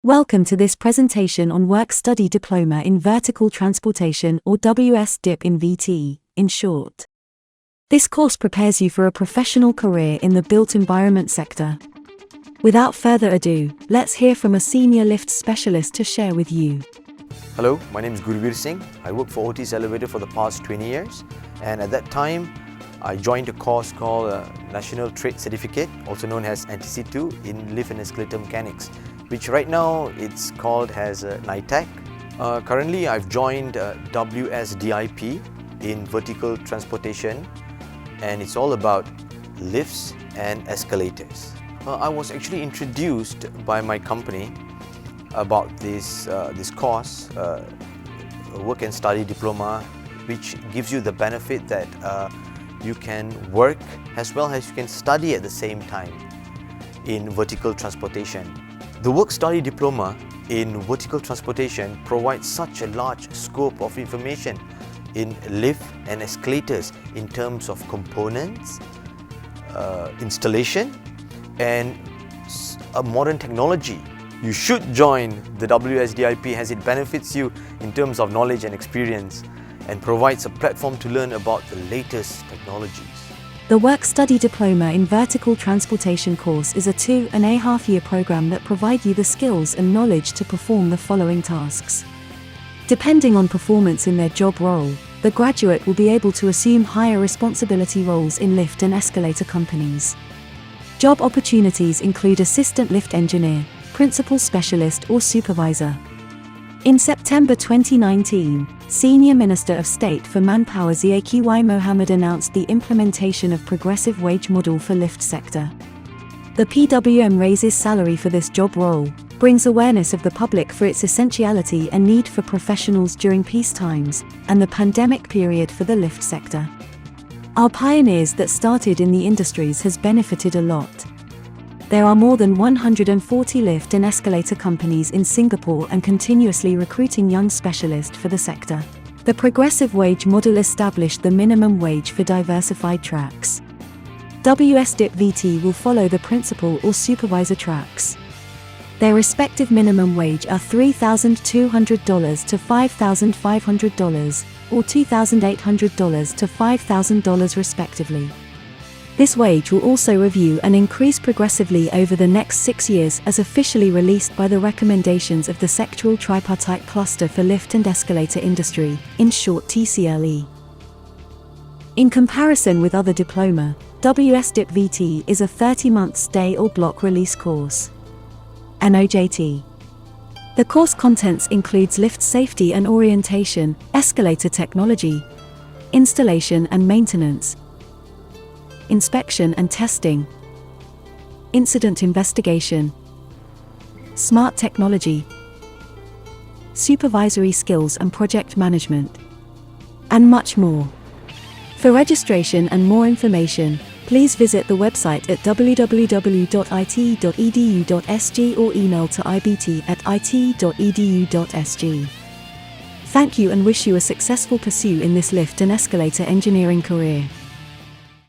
Welcome to this presentation on Work-Study Diploma in Vertical Transportation, or WS-DIP in VT, in short. This course prepares you for a professional career in the built environment sector. Without further ado, let's hear from a senior lift specialist to share with you. Hello, my name is Gurveer Singh. I worked for Otis Elevator for the past 20 years, and at that time I joined a course called National Trade Certificate, also known as NTC2, in lift and escalator mechanics, which right now it's called as NITEC. Currently I've joined WSDIP in vertical transportation, and it's all about lifts and escalators. I was actually introduced by my company about this course, Work and Study Diploma, which gives you the benefit that you can work as well as you can study at the same time in vertical transportation. The Work-Study Diploma in Vertical Transportation provides such a large scope of information in lift and escalators in terms of components, installation, and a modern technology. You should join the WSDIP as it benefits you in terms of knowledge and experience and provides a platform to learn about the latest technologies. The Work-Study Diploma in Vertical Transportation course is a 2.5-year program that provides you the skills and knowledge to perform the following tasks. Depending on performance in their job role, the graduate will be able to assume higher responsibility roles in lift and escalator companies. Job opportunities include assistant lift engineer, principal specialist or supervisor. In September 2019, Senior Minister of State for Manpower Zaki Mohammed announced the implementation of progressive wage model for lift sector. The PWM raises salary for this job role, brings awareness of the public for its essentiality and need for professionals during peace times, and the pandemic period for the lift sector. Our pioneers that started in the industries has benefited a lot. There are more than 140 lift and escalator companies in Singapore and continuously recruiting young specialists for the sector. The progressive wage model established the minimum wage for diversified tracks. WS-DIP VT will follow the principal or supervisor tracks. Their respective minimum wage are $3,200 to $5,500, or $2,800 to $5,000 respectively. This wage will also review and increase progressively over the next 6 years as officially released by the recommendations of the Sectoral Tripartite Cluster for Lift and Escalator Industry, in short TCLE. In comparison with other diploma, WS-DIP VT is a 30-month stay or block release course. An OJT. The course contents includes lift safety and orientation, escalator technology, installation and maintenance, inspection and testing, incident investigation, smart technology, supervisory skills and project management, and much more. For registration and more information, please visit the website at www.it.edu.sg or email to ibt@it.edu.sg. Thank you and wish you a successful pursuit in this lift and escalator engineering career.